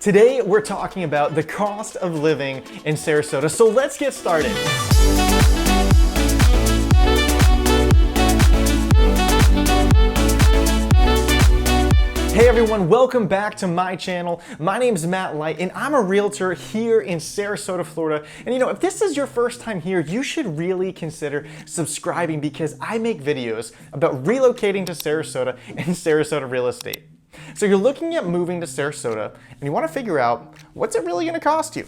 Today, we're talking about the cost of living in Sarasota, so let's get started. Hey everyone, welcome back to my channel. My name is Matt Light and I'm a realtor here in Sarasota, Florida. And if this is your first time here, you should really consider subscribing because I make videos about relocating to Sarasota and Sarasota real estate. So you're looking at moving to Sarasota and you want to figure out what's it really going to cost you.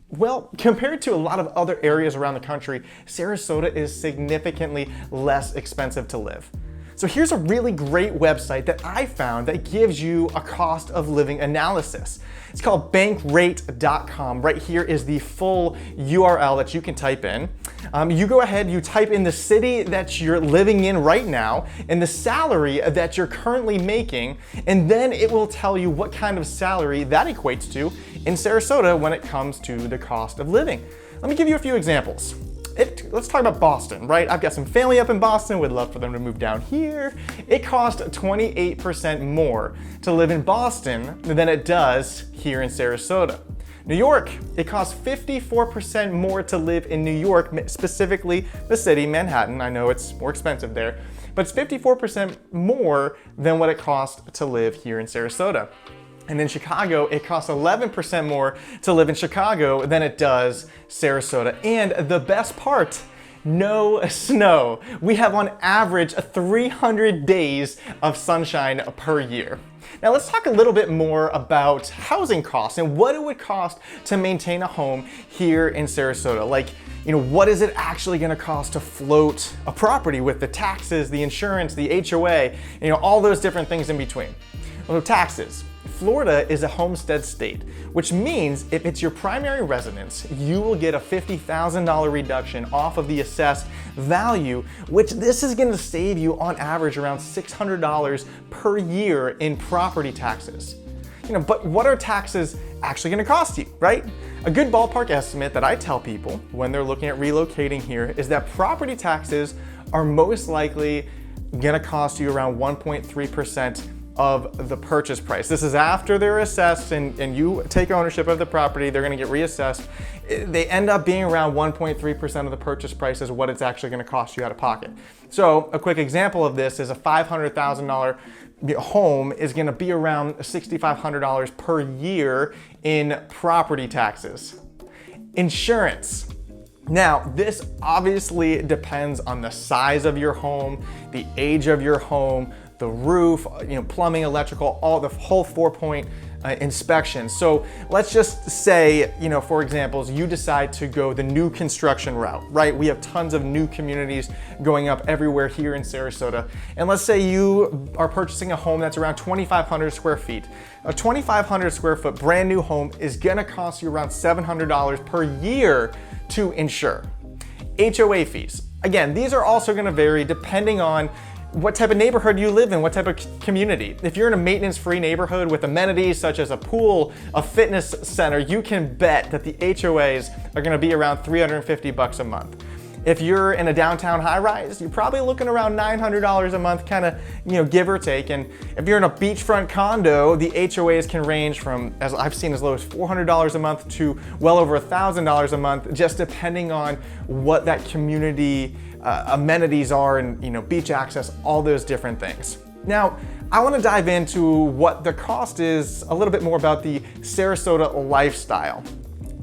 Well, compared to a lot of other areas around the country, Sarasota is significantly less expensive to live. So here's a really great website that I found that gives you a cost of living analysis. It's called bankrate.com. Right here is the full URL that you can type in. You go ahead, you type in the city that you're living in right now and the salary that you're currently making, and then it will tell you what kind of salary that equates to in Sarasota when it comes to the cost of living. Let me give you a few examples. Let's talk about Boston, right? I've got some family up in Boston, would love for them to move down here. It costs 28% more to live in Boston than it does here in Sarasota. New York, it costs 54% more to live in New York, specifically the city, Manhattan. I know it's more expensive there, but it's 54% more than what it costs to live here in Sarasota. And in Chicago, it costs 11% more to live in Chicago than it does Sarasota. And the best part, no snow. We have on average 300 days of sunshine per year. Now let's talk a little bit more about housing costs and what it would cost to maintain a home here in Sarasota. Like, what is it actually gonna cost to float a property with the taxes, the insurance, the HOA, all those different things in between. Well, taxes. Florida is a homestead state, which means if it's your primary residence, you will get a $50,000 reduction off of the assessed value, which this is going to save you on average around $600 per year in property taxes. But what are taxes actually going to cost you, right? A good ballpark estimate that I tell people when they're looking at relocating here is that property taxes are most likely going to cost you around 1.3% of the purchase price. This is after they're assessed and you take ownership of the property, they're gonna get reassessed. They end up being around 1.3% of the purchase price is what it's actually gonna cost you out of pocket. So a quick example of this is a $500,000 home is gonna be around $6,500 per year in property taxes. Insurance. Now, this obviously depends on the size of your home, the age of your home, the roof, plumbing, electrical, all the whole 4-point inspection. So let's just say, for example, you decide to go the new construction route, right? We have tons of new communities going up everywhere here in Sarasota. And let's say you are purchasing a home that's around 2,500 square feet. A 2,500 square foot brand new home is gonna cost you around $700 per year to insure. HOA fees. Again, these are also gonna vary depending on what type of neighborhood you live in, what type of community. If you're in a maintenance-free neighborhood with amenities such as a pool, a fitness center, you can bet that the HOAs are gonna be around $350 a month. If you're in a downtown high-rise, you're probably looking around $900 a month, kind of, give or take. And if you're in a beachfront condo, the HOAs can range from, as I've seen, as low as $400 a month to well over $1,000 a month, just depending on what that community amenities are and beach access, all those different things. Now, I want to dive into what the cost is, a little bit more about the Sarasota lifestyle.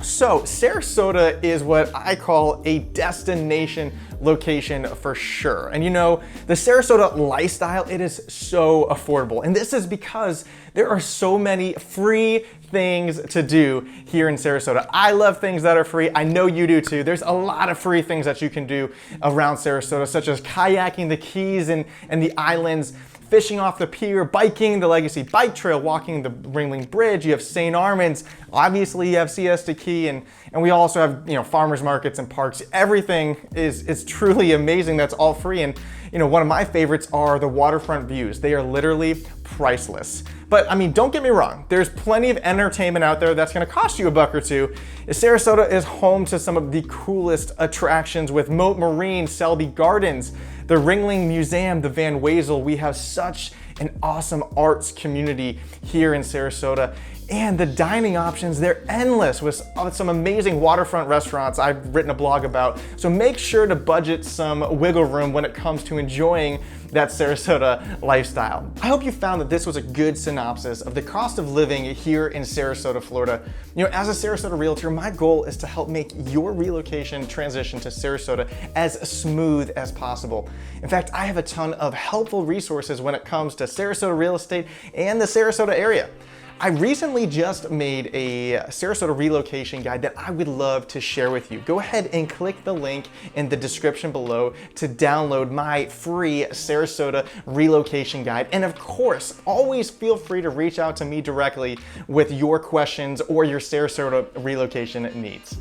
So Sarasota is what I call a destination location for sure. And the Sarasota lifestyle, it is so affordable. And this is because there are so many free things to do here in Sarasota. I love things that are free. I know you do too. There's a lot of free things that you can do around Sarasota, such as kayaking the Keys and the islands, fishing off the pier, biking the Legacy Bike Trail, walking the Ringling Bridge. You have St. Armand's. Obviously, you have Siesta Key, and we also have farmers markets and parks. Everything is truly amazing. That's all free. And one of my favorites are the waterfront views. They are literally priceless. But I mean, don't get me wrong. There's plenty of entertainment out there that's going to cost you a buck or two. Sarasota is home to some of the coolest attractions with Moat Marine, Selby Gardens, the Ringling Museum, the Van Wezel. We have such an awesome arts community here in Sarasota. And the dining options, they're endless with some amazing waterfront restaurants I've written a blog about. So make sure to budget some wiggle room when it comes to enjoying that Sarasota lifestyle. I hope you found that this was a good synopsis of the cost of living here in Sarasota, Florida. You know, as a Sarasota realtor, my goal is to help make your relocation transition to Sarasota as smooth as possible. In fact, I have a ton of helpful resources when it comes to Sarasota real estate and the Sarasota area. I recently just made a Sarasota relocation guide that I would love to share with you. Go ahead and click the link in the description below to download my free Sarasota relocation guide. And of course, always feel free to reach out to me directly with your questions or your Sarasota relocation needs.